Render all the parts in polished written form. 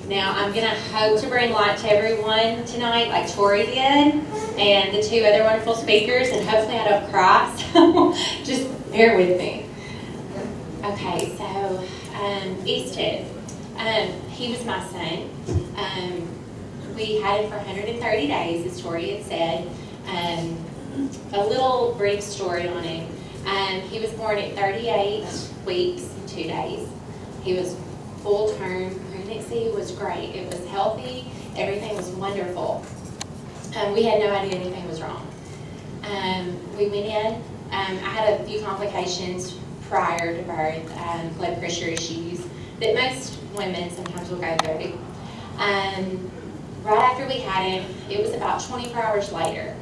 Now, I'm going to hope to bring light to everyone tonight, like Tori did, and the two other wonderful speakers, and hopefully I don't cry, so just bear with me. Okay, so Easton, he was my son. We had him for 130 days, as Tori had said. A little brief story on him. He was born at 38 weeks and 2 days. He was full term. Pregnancy was great. It was healthy. Everything was wonderful. We had no idea anything was wrong. We went in. I had a few complications prior to birth, blood pressure issues that most women sometimes will go through. Right after we had him, it was about 24 hours later.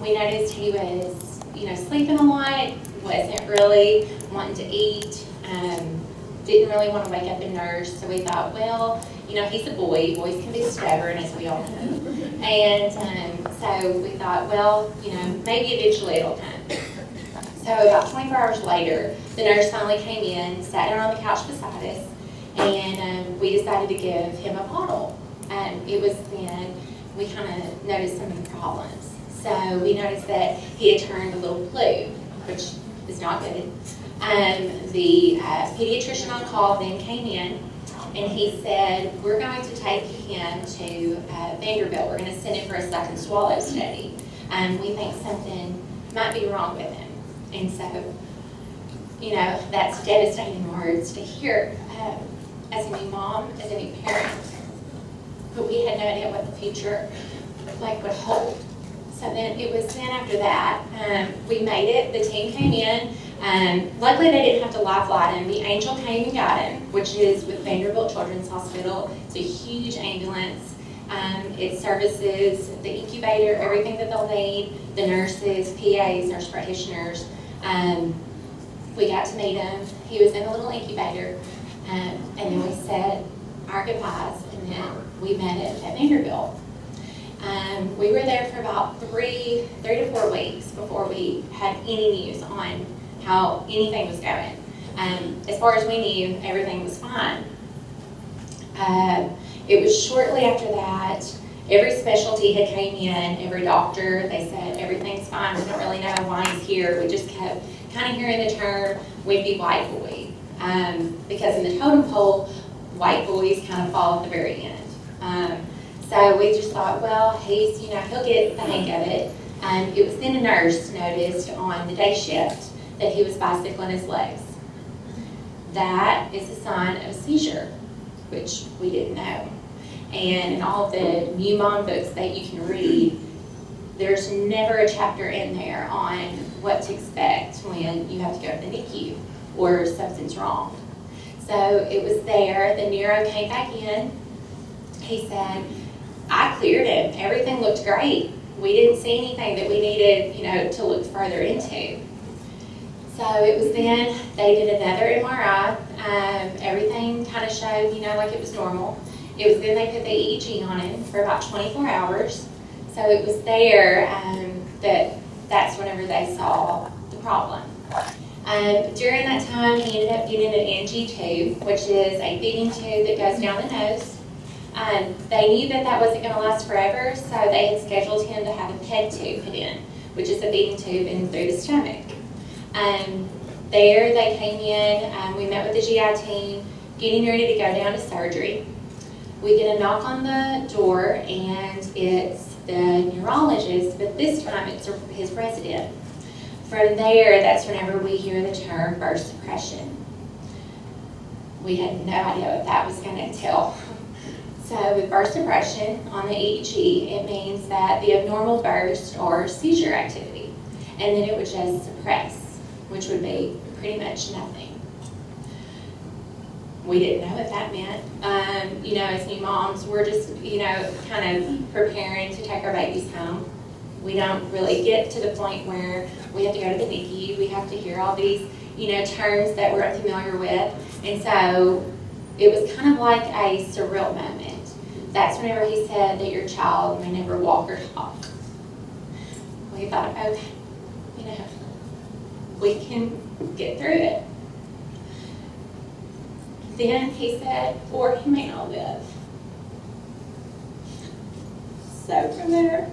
We noticed he was, sleeping a lot, wasn't really wanting to eat, didn't really want to wake up and nurse. So we thought, well, he's a boy. Boys can be stubborn, as we all know. And so we thought, well, maybe eventually it'll come. So about 24 hours later, the nurse finally came in, sat down on the couch beside us, and we decided to give him a bottle. It was then we kind of noticed some of the problems. So we noticed that he had turned a little blue, which is not good. The pediatrician on call then came in, and he said, we're going to take him to Vanderbilt. We're going to send him for a second swallow study. We think something might be wrong with him. And so, that's devastating words to hear as a new mom, as a new parent. But we had no idea what the future would hold. So then it was then after that, we made it. The team came in. Luckily, they didn't have to live flight him. The Angel came and got him, which is with Vanderbilt Children's Hospital. It's a huge ambulance. It services the incubator, everything that they'll need, the nurses, PAs, nurse practitioners. We got to meet him. He was in a little incubator, and then we said our goodbyes, and then we met him at Vanderbilt. We were there for about 3 to 4 weeks before we had any news on how anything was going. As far as we knew, everything was fine. It was shortly after that, every specialty had came in, every doctor, they said, everything's fine, we don't really know why he's here. We just kept kind of hearing the term, wimpy white boy. Because in the totem pole, white boys kind of fall at the very end. So we just thought, well, he'll get the hang of it. It was then a nurse noticed on the day shift that he was bicycling his legs. That is a sign of a seizure, which we didn't know. And in all the new mom books that you can read, there's never a chapter in there on what to expect when you have to go to the NICU or something's wrong. So it was there. The neuro came back in. He said, I cleared him. Everything looked great. We didn't see anything that we needed, to look further into. So it was then they did another MRI. Everything kind of showed, like it was normal. It was then they put the EEG on him for about 24 hours. So it was there that's whenever they saw the problem. During that time, he ended up getting an NG tube, which is a feeding tube that goes down the nose. They knew that wasn't going to last forever, so they had scheduled him to have a PEG tube put in, which is a feeding tube in through the stomach. There they came in, we met with the GI team, getting ready to go down to surgery. We get a knock on the door, and it's the neurologist, but this time it's his resident. From there, that's whenever we hear the term burst depression. We had no idea what that was going to entail. So with burst depression on the EEG, it means that the abnormal burst or seizure activity, and then it would just suppress, which would be pretty much nothing. We didn't know what that meant. As new moms, we're just, kind of preparing to take our babies home. We don't really get to the point where we have to go to the NICU. We have to hear all these, terms that we're unfamiliar with. And so it was kind of like a surreal moment. That's whenever he said that your child may never walk or talk. We thought, okay, we can get through it. Then he said, or he may not live. So from there,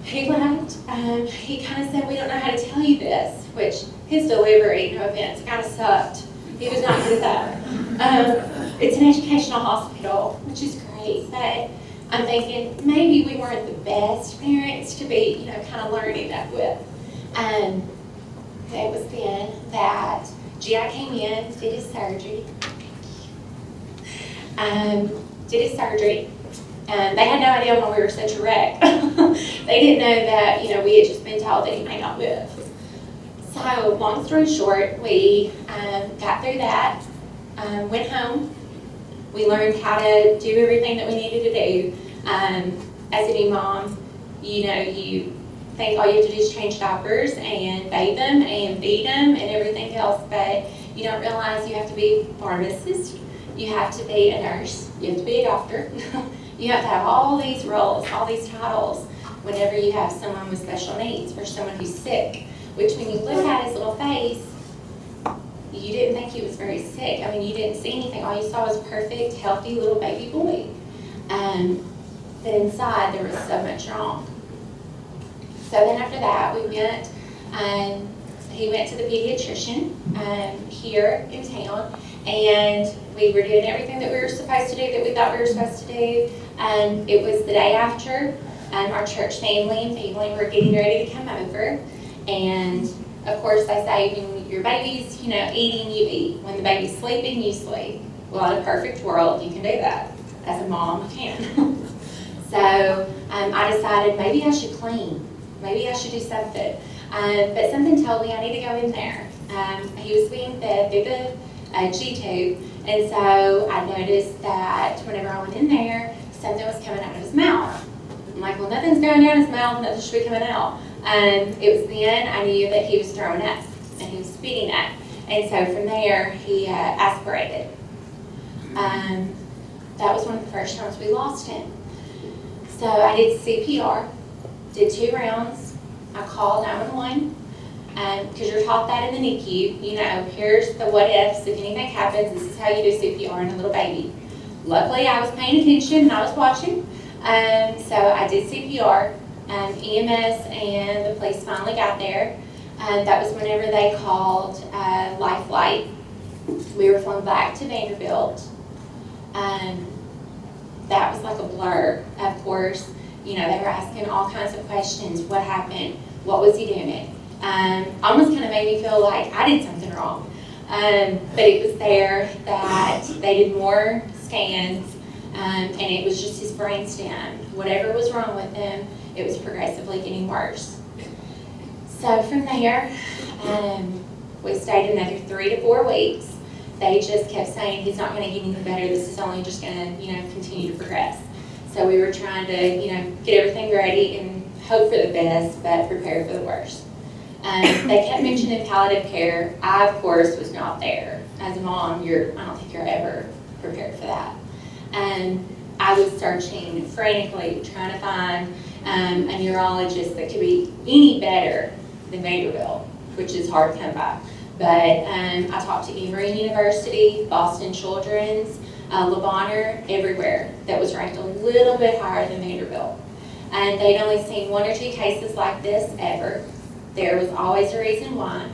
he left. He kind of said, we don't know how to tell you this, which his delivery, no offense, kind of sucked. He was not good at that. It's an educational hospital, which is great, but I'm thinking maybe we weren't the best parents to be, kind of learning that with. It was then that GI came in, did his surgery. Did his surgery. They had no idea why we were such a wreck. They didn't know that, we had just been told that he may not live. So, long story short, we got through that, went home. We learned how to do everything that we needed to do. As a new mom, you think all you have to do is change diapers and bathe them and feed them and everything else, but you don't realize you have to be a pharmacist, you have to be a nurse, you have to be a doctor. You have to have all these roles, all these titles, whenever you have someone with special needs or someone who's sick, which when you look at his little face, you didn't think he was very sick. I mean, you didn't see anything. All you saw was a perfect, healthy little baby boy. But inside, there was so much wrong. So then after that, we went, he went to the pediatrician here in town, and we were doing everything that we were supposed to do, that we thought we were supposed to do. It was the day after our church family and family were getting ready to come over. And of course, they say when your baby's, eating, you eat. When the baby's sleeping, you sleep. Well, in a perfect world, you can do that. As a mom, you can. So I decided maybe I should clean. Maybe I should do something. But something told me I need to go in there. He was being fed through the G-tube, and so I noticed that whenever I went in there, something was coming out of his mouth. I'm like, well, nothing's going down his mouth, nothing should be coming out. It was then I knew that he was throwing up, and he was spitting up. And so from there, he aspirated. That was one of the first times we lost him. So I did CPR, did 2 rounds. I called 911, because you're taught that in the NICU. Here's the what ifs. If anything happens, this is how you do CPR on a little baby. Luckily, I was paying attention and I was watching. So I did CPR. EMS and the police finally got there. That was whenever they called Life Flight. We were flown back to Vanderbilt. That was like a blur, of course. They were asking all kinds of questions. What happened? What was he doing? Almost kind of made me feel like I did something wrong. But it was there that they did more scans, and it was just his brainstem. Whatever was wrong with him, it was progressively getting worse. So from there, we stayed another 3 to 4 weeks. They just kept saying, he's not going to get any better. This is only just going to, continue to progress. So we were trying to, get everything ready and hope for the best, but prepare for the worst. They kept mentioning palliative care. I, of course, was not there. As a mom, I don't think you're ever prepared for that. I was searching frantically, trying to find a neurologist that could be any better than Vanderbilt, which is hard to come by. But I talked to Emory University, Boston Children's, Le Bonheur, everywhere that was ranked a little bit higher than Vanderbilt. And they'd only seen 1 or 2 cases like this ever. There was always a reason why.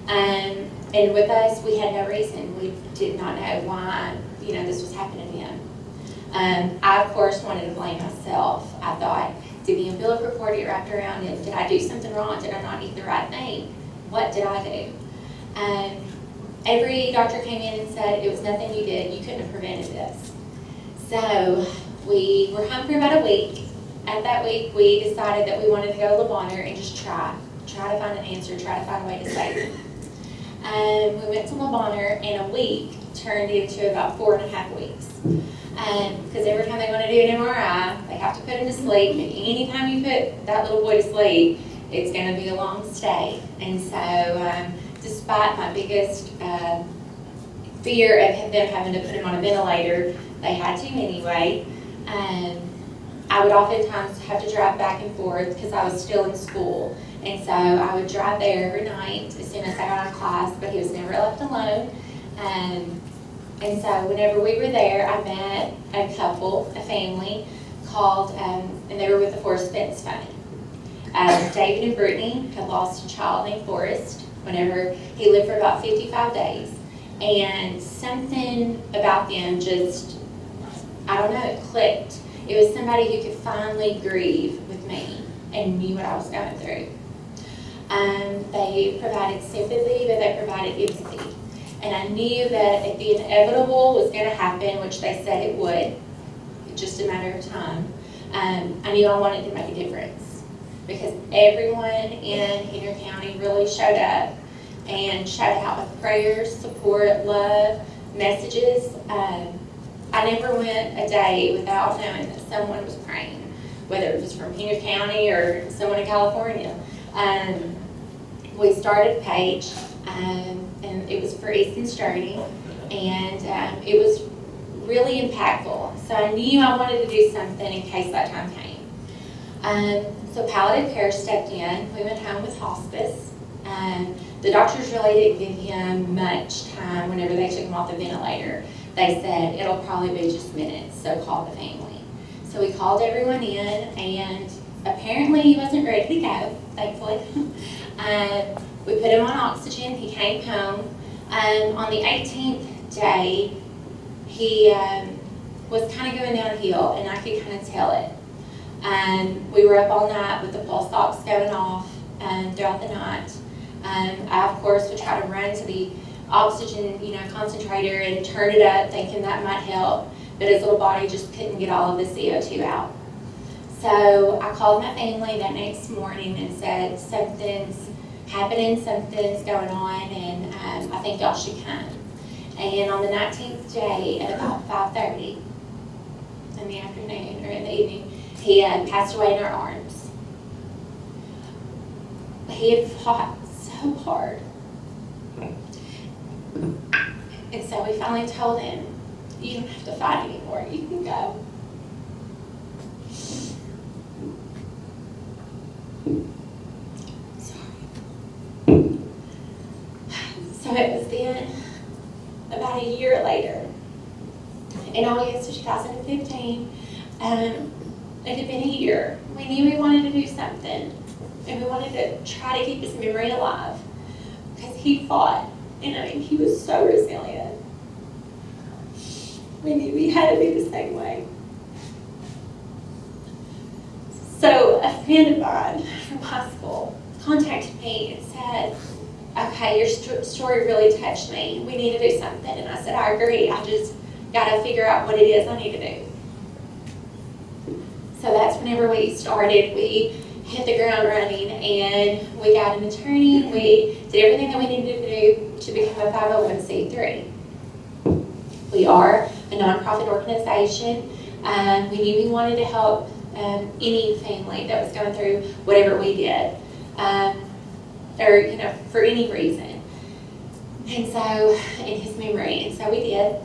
And with us, we had no reason. We did not know why, this was happening to him. I, of course, wanted to blame myself. I thought, did the umbilical cord get wrapped around it? Did I do something wrong? Did I not eat the right thing? What did I do? Every doctor came in and said, it was nothing you did. You couldn't have prevented this. So we were home for about a week. At that week, we decided that we wanted to go to Le Bonheur and just try to find an answer, try to find a way to save him. We went to Le Bonheur, and a week turned into about 4.5 weeks. Because every time they want to do an MRI, they have to put him to sleep, and anytime you put that little boy to sleep, it's going to be a long stay. And so, despite my biggest fear of them having to put him on a ventilator, they had to anyway. I would oftentimes have to drive back and forth because I was still in school. And so I would drive there every night as soon as I got out of class, but he was never left alone. And so whenever we were there, I met a couple, a family, called, and they were with the Forrest Fence Fund. David and Brittany had lost a child named Forrest whenever he lived for about 55 days. And something about them just, I don't know, it clicked. It was somebody who could finally grieve with me and knew what I was going through. They provided sympathy, but they provided empathy. And I knew that if the inevitable was going to happen, which they said it would, just a matter of time, I knew I wanted to make a difference. Because everyone in Henry County really showed up and showed out with prayers, support, love, messages. I never went a day without knowing that someone was praying, whether it was from Henry County or someone in California. We started a page, and it was for Easton's journey, and it was really impactful. So I knew I wanted to do something in case that time came. So palliative care stepped in. We went home with hospice. The doctors really didn't give him much time whenever they took him off the ventilator. They said, it'll probably be just minutes, so call the family. So we called everyone in, and apparently he wasn't ready to go, thankfully. We put him on oxygen. He came home. On the 18th day, he was kind of going downhill, and I could kind of tell it. We were up all night with the pulse ox going off throughout the night. I, of course, would try to run to the oxygen, concentrator and turn it up, thinking that might help. But his little body just couldn't get all of the CO2 out. So I called my family that next morning and said, something's happening, something's going on, and I think y'all should come. And on the 19th day at about 5:30 in the afternoon or in the evening, he passed away in our arms. He had fought so hard. And so we finally told him, you don't have to fight anymore, you can go. Sorry. So it was then, about a year later, in August of 2015, it had been a year. We knew we wanted to do something, and we wanted to try to keep his memory alive, because he fought, and he was so resilient. We knew we had to be the same way. So a friend of mine from high school contacted me and said, okay, your story really touched me. We need to do something. And I said, I agree. I just got to figure out what it is I need to do. So that's whenever we started. We hit the ground running, and we got an attorney. We did everything that we needed to do to become a 501c3. We are a nonprofit organization. We knew we wanted to help any family that was going through whatever we did, or for any reason. And so, in his memory, and so we did.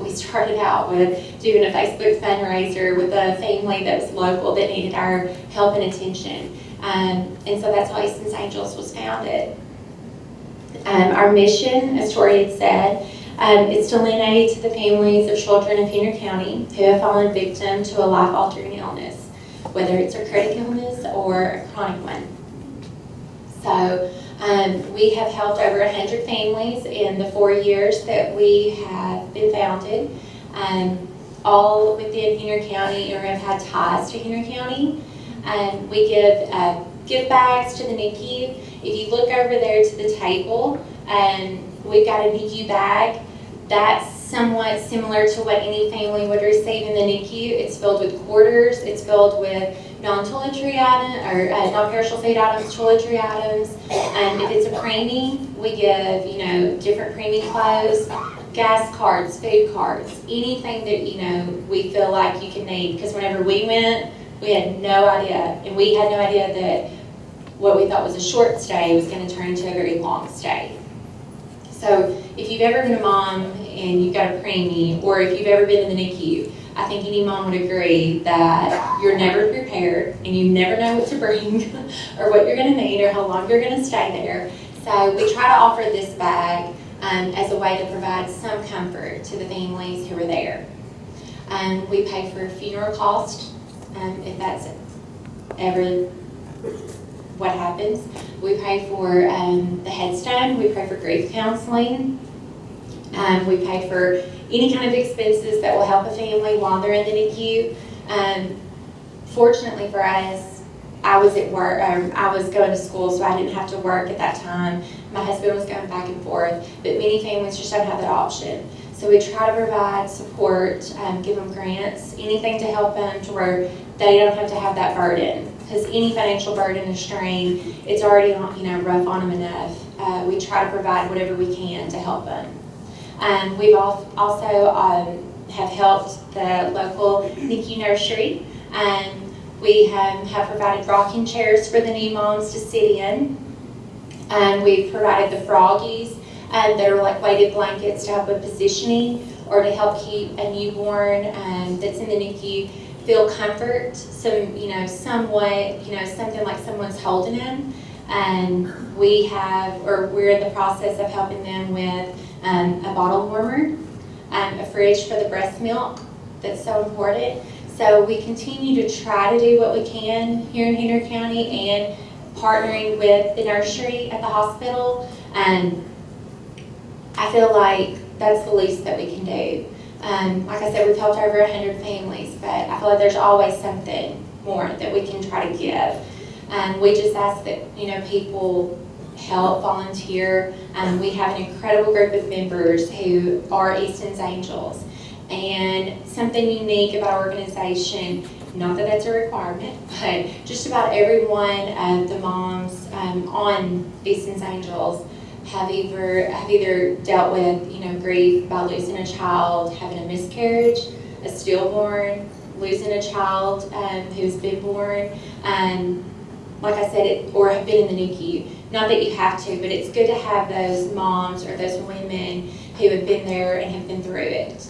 We started out with doing a Facebook fundraiser with a family that was local that needed our help and attention. And so that's how Easton's Angels was founded. Our mission, as Tori had said, is to lend aid to the families of children of Henry County who have fallen victim to a life-altering illness, whether it's a critic illness or a chronic one. So we have helped over 100 families in the 4 years that we have been founded, all within Henry County or have had ties to Henry County. We give gift bags to the NICU. If you look over there to the table, we've got a NICU bag that's somewhat similar to what any family would receive in the NICU. It's filled with quarters. It's filled with non-toiletry items or non-perishable food items, toiletry items. If it's a preemie, we give different preemie clothes, gas cards, food cards, anything that we feel like you can need. Because whenever we went, we had no idea, and we had no idea that what we thought was a short stay was going to turn into a very long stay. So if you've ever been a mom and you've got a preemie, or if you've ever been in the NICU, I think any mom would agree that you're never prepared and you never know what to bring or what you're going to need or how long you're going to stay there. So we try to offer this bag as a way to provide some comfort to the families who are there. We pay for funeral costs, if that's ever what happens. We pay for the headstone, we pay for grief counseling, we pay for any kind of expenses that will help a family while they're in the NICU. Fortunately for us, I was at work, I was going to school, so I didn't have to work at that time. My husband was going back and forth, but many families just don't have that option. So we try to provide support, give them grants, anything to help them to where they don't have to have that burden. Because any financial burden or strain, it's already rough on them enough. We try to provide whatever we can to help them. We've also have helped the local NICU nursery. We have provided rocking chairs for the new moms to sit in. We've provided the froggies that are like weighted blankets to help with positioning or to help keep a newborn that's in the NICU feel comfort, somewhat, something like someone's holding them. And we're in the process of helping them with a bottle warmer, a fridge for the breast milk that's so important. So we continue to try to do what we can here in Henry County and partnering with the nursery at the hospital. I feel like that's the least that we can do. Like I said, we've helped over 100 families, but I feel like there's always something more that we can try to give. We just ask that people help, volunteer. We have an incredible group of members who are Easton's Angels. And something unique about our organization, not that that's a requirement, but just about every one of the moms on Easton's Angels have either dealt with grief by losing a child, having a miscarriage, a stillborn, losing a child who's been born, like I said, or have been in the NICU. Not that you have to, but it's good to have those moms or those women who have been there and have been through it.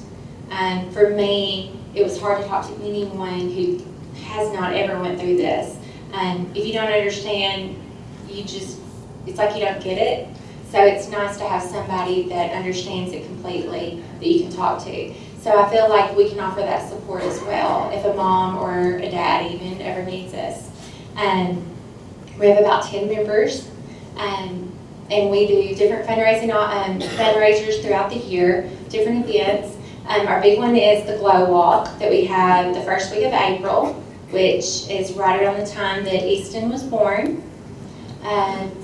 For me, it was hard to talk to anyone who has not ever went through this. If you don't understand, it's like you don't get it. So it's nice to have somebody that understands it completely that you can talk to. So I feel like we can offer that support as well if a mom or a dad even ever needs us. We have about 10 members, and we do different fundraisers throughout the year, different events. Our big one is the Glow Walk that we have the first week of April, which is right around the time that Easton was born.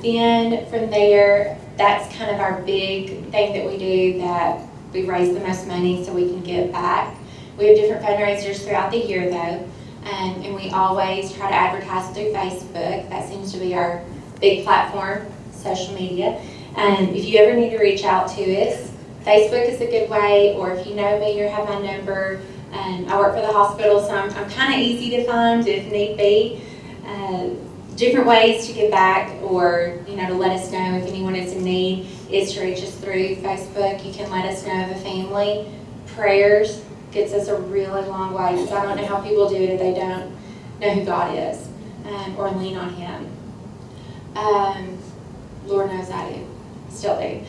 Then from there, that's kind of our big thing that we do, that we raise the most money so we can give back. We have different fundraisers throughout the year though, and we always try to advertise through Facebook. That seems to be our big platform, social media. If you ever need to reach out to us, Facebook is a good way, or if you know me or have my number. I work for the hospital, so I'm kind of easy to find if need be. Different ways to give back, or to let us know if anyone is in need, is to reach us through Facebook. You can let us know of a family. Prayers gets us a really long way, because I don't know how people do it if they don't know who God is or lean on Him. Lord knows I do, still do.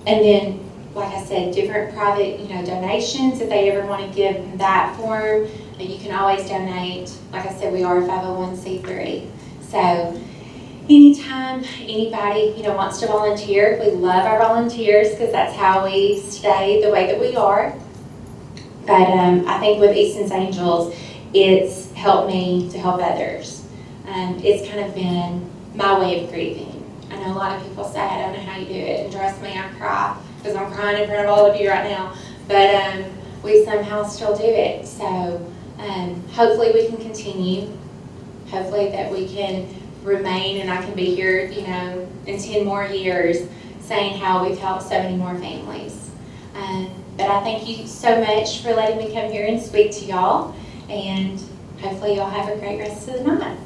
And then, like I said, different private donations, if they ever want to give in that form. You can always donate. Like I said, we are a 501c3. So anytime anybody wants to volunteer, we love our volunteers because that's how we stay the way that we are. But I think with Easton's Angels, it's helped me to help others. It's kind of been my way of grieving. I know a lot of people say, I don't know how you do it, and trust me, I cry because I'm crying in front of all of you right now. But we somehow still do it. So hopefully we can continue. Hopefully that we can remain, and I can be here, in 10 more years saying how we've helped so many more families. But I thank you so much for letting me come here and speak to y'all, and hopefully y'all have a great rest of the night.